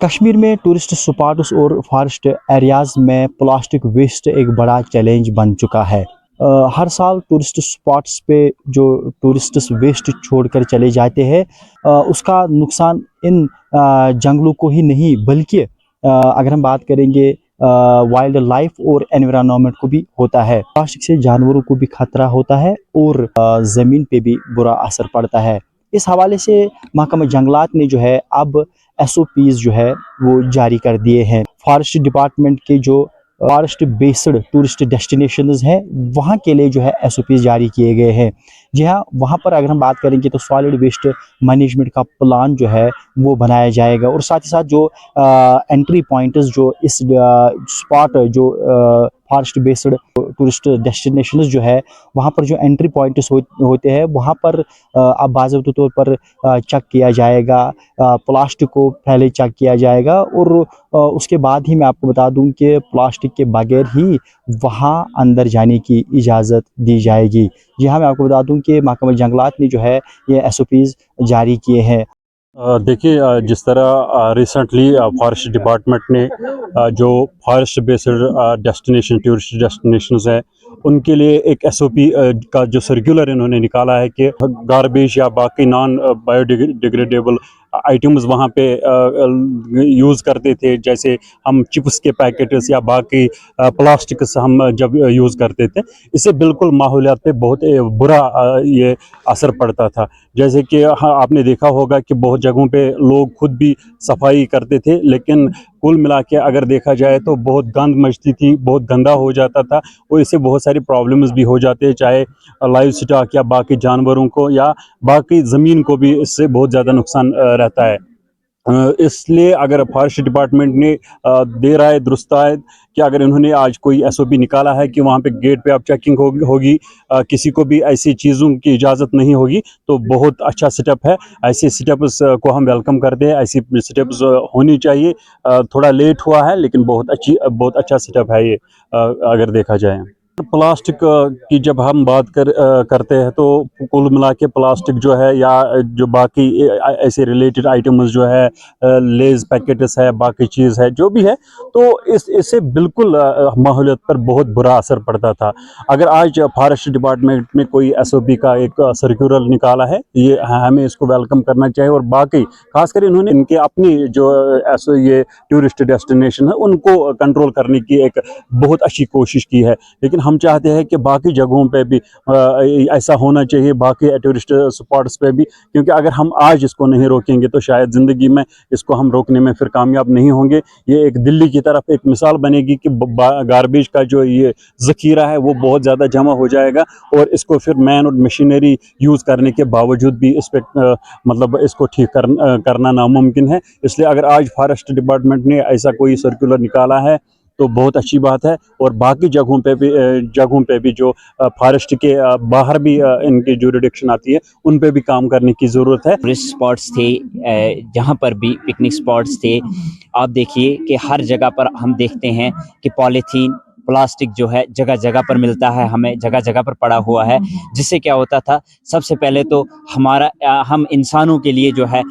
कश्मीर में tourist spots और forest areas में प्लास्टिक वेस्ट एक बड़ा चैलेंज बन चुका है। हर साल टूरिस्ट स्पॉट्स पे जो टूरिस्ट्स वेस्ट छोड़कर चले जाते हैं, उसका नुकसान इन जंगलों को ही नहीं बल्कि अगर हम बात करेंगे वाइल्ड लाइफ और एनवायरनमेंट को भी होता है। प्लास्टिक से जानवरों को भी खतरा होता है और ज़मीन पे भी बुरा असर पड़ता है। इस हवाले से महकमा जंगलात ने जो है अब SOPs जो है वो जारी कर दिए हैं। फॉरेस्ट डिपार्टमेंट के जो फॉरेस्ट बेस्ड टूरिस्ट डेस्टिनेशंस हैं वहाँ के लिए जो है SOPs जारी किए गए हैं। जी हाँ, वहाँ पर अगर हम बात करेंगे तो सॉलिड वेस्ट मैनेजमेंट का प्लान जो है वो बनाया जाएगा और साथ ही साथ जो एंट्री पॉइंट्स जो इस स्पॉट जो फॉरेस्ट बेस्ड टूरिस्ट डेस्टिनेशंस जो है वहाँ पर जो एंट्री पॉइंट्स होते हैं वहाँ पर अब बाज़ाब्ता तौर पर चेक किया जाएगा, प्लास्टिक को पहले चेक किया जाएगा और उसके बाद ही मैं आपको बता दूं कि प्लास्टिक के बगैर ही वहाँ अंदर जाने की इजाज़त दी जाएगी। जी हाँ, मैं आपको बता दूं कि महकमा जंगलात ने जो है ये SOPs जारी किए हैं। देखिए, जिस तरह रिसेंटली फॉरेस्ट डिपार्टमेंट ने जो forest based destination tourist destinations है उनके लिए एक SOP का जो सर्कुलर इन्होंने निकाला है कि गार्बेज या बाकी नॉन बायोडिग्रेडेबल आइटम्स वहाँ पे यूज़ करते थे, जैसे हम चिप्स के पैकेट्स या बाकी प्लास्टिक्स हम जब यूज़ करते थे, इससे बिल्कुल माहौलियात पे बहुत बुरा ये असर पड़ता था। जैसे कि हाँ, आपने देखा होगा कि बहुत जगहों पे लोग खुद भी सफाई करते थे, लेकिन कुल मिला के अगर देखा जाए तो बहुत गंद मचती थी, बहुत गंदा हो जाता था और इससे बहुत सारी प्रॉब्लम्स भी हो जाते हैं, चाहे लाइव स्टॉक या बाकी जानवरों को या बाकी ज़मीन को भी इससे बहुत ज़्यादा नुकसान रहता है। इसलिए अगर फॉरेस्ट डिपार्टमेंट ने दे रहा है दुरुस्त है कि अगर इन्होंने आज कोई SOP निकाला है कि वहाँ पे गेट पे अब चेकिंग होगी, किसी को भी ऐसी चीज़ों की इजाज़त नहीं होगी, तो बहुत अच्छा स्टेप है। ऐसे स्टेप्स को हम वेलकम करते हैं, ऐसी स्टेप्स होनी चाहिए। थोड़ा लेट हुआ है लेकिन बहुत अच्छा स्टेप है ये, अगर देखा जाए। प्लास्टिक की जब हम बात करते हैं तो कुल मिला के प्लास्टिक जो है या जो बाकी ऐसे रिलेटेड आइटम्स जो है, लेज पैकेट्स है, बाकी चीज़ है, जो भी है, तो इससे बिल्कुल माहौलियत पर बहुत बुरा असर पड़ता था। अगर आज फॉरेस्ट डिपार्टमेंट ने कोई SOP का एक सर्कुलर निकाला है, ये हमें इसको वेलकम करना चाहिए और बाकी खासकर इन्होंने इनके अपनी जो ये टूरिस्ट डेस्टिनेशन है उनको कंट्रोल करने की एक बहुत अच्छी कोशिश की है, लेकिन हम चाहते हैं कि बाकी जगहों पे भी ऐसा होना चाहिए, बाकी टूरिस्ट स्पॉट्स पे भी, क्योंकि अगर हम आज इसको नहीं रोकेंगे तो शायद ज़िंदगी में इसको हम रोकने में फिर कामयाब नहीं होंगे। ये एक दिल्ली की तरफ एक मिसाल बनेगी कि गार्बेज का जो ये ज़ख़ीरा है वो बहुत ज़्यादा जमा हो जाएगा और इसको फिर मैन और मशीनरी यूज़ करने के बावजूद भी इस पर मतलब इसको ठीक करना नामुमकिन है। इसलिए अगर आज फॉरेस्ट डिपार्टमेंट ने ऐसा कोई सर्कुलर निकाला है तो बहुत अच्छी बात है और बाकी जगहों पे भी जो फॉरेस्ट के बाहर भी इनकी जुरिडिक्शन आती है उन पे भी काम करने की ज़रूरत है। टूरिस्ट स्पॉट्स थे, जहाँ पर भी पिकनिक स्पॉट्स थे, आप देखिए कि हर जगह पर हम देखते हैं कि पॉलीथीन प्लास्टिक जो है जगह जगह पर मिलता है, हमें जगह जगह पर पड़ा हुआ है, जिससे क्या होता था, सबसे पहले तो हम इंसानों के लिए जो है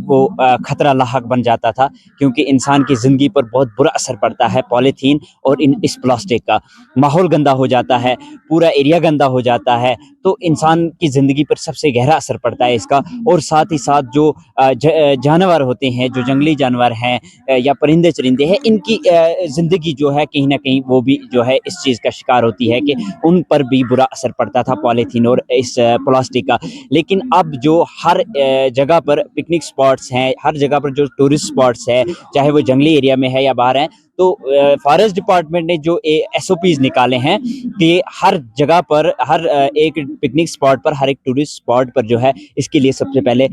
वो खतरा लाहक बन जाता था, क्योंकि इंसान की ज़िंदगी पर बहुत बुरा असर पड़ता है पॉलीथीन और इस प्लास्टिक का। माहौल गंदा हो जाता है, पूरा एरिया गंदा हो जाता है, तो इंसान की ज़िंदगी पर सबसे गहरा असर पड़ता है इसका। और साथ ही साथ जो जानवर होते हैं, जो जंगली जानवर हैं या परिंदे चरिंदे हैं, इनकी ज़िंदगी जो है कहीं ना कहीं वो भी जो है इस चीज़ का शिकार होती है कि उन पर भी बुरा असर पड़ता था पॉलीथीन और इस प्लास्टिक का। लेकिन अब जो हर जगह पर पिकनिक स्पॉट्स हैं, हर जगह पर जो टूरिस्ट स्पॉट्स है, चाहे वो जंगली एरिया में है या बाहर है, तो फॉरेस्ट डिपार्टमेंट ने जो SOPs निकाले हैं कि हर जगह पर, हर एक पिकनिक स्पॉट पर, हर एक टूरिस्ट स्पॉट पर जो है इसके लिए सबसे पहले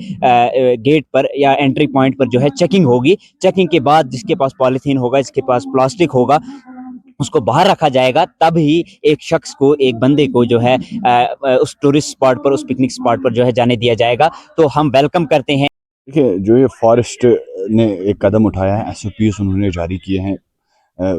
गेट पर या एंट्री पॉइंट पर जो है चेकिंग होगी। चेकिंग के बाद जिसके पास पॉलीथीन होगा, जिसके पास प्लास्टिक होगा, उसको बाहर रखा जाएगा, तब ही एक शख्स को, एक बंदे को जो है उस टूरिस्ट स्पॉट पर, उस पिकनिक स्पॉट पर जो है जाने दिया जाएगा। तो हम वेलकम करते हैं। देखिए, जो ये फॉरेस्ट ने एक कदम उठाया है, SOPs उन्होंने जारी किए हैं,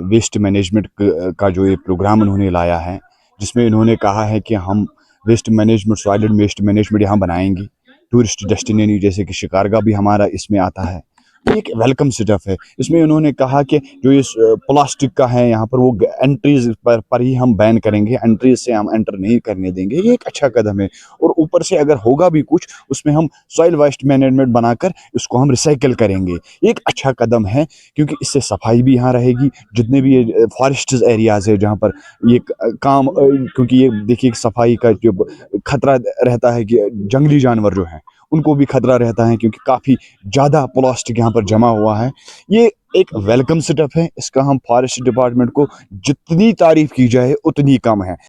वेस्ट मैनेजमेंट का जो ये प्रोग्राम उन्होंने लाया है, जिसमें इन्होंने कहा है कि हम waste management, solid waste management यहाँ बनाएंगे। टूरिस्ट डेस्टिनेशन जैसे कि शिकारगा भी हमारा इसमें आता है, یہ ایک ویلکم اسٹیپ ہے. اس میں انہوں نے کہا کہ جو یہ پلاسٹک کا ہے یہاں پر وہ انٹریز پر ہی ہم بین کریں گے, انٹریز سے ہم انٹر نہیں کرنے دیں گے. یہ ایک اچھا قدم ہے. اور اوپر سے اگر ہوگا بھی کچھ اس میں ہم سوائل ویسٹ مینجمنٹ بنا کر اس کو ہم ریسائکل کریں گے. یہ ایک اچھا قدم ہے کیونکہ اس سے صفائی بھی یہاں رہے گی. جتنے بھی یہ فارسٹز ایریاز ہے جہاں پر یہ کام, کیونکہ یہ دیکھیے صفائی کا جو خطرہ رہتا ہے کہ جنگلی جانور جو ہیں ان کو بھی خطرہ رہتا ہے کیونکہ کافی زیادہ پلاسٹک یہاں پر جمع ہوا ہے. یہ ایک ویلکم سٹیپ ہے. اس کا ہم فارسٹ ڈپارٹمنٹ کو جتنی تعریف کی جائے اتنی کم ہے.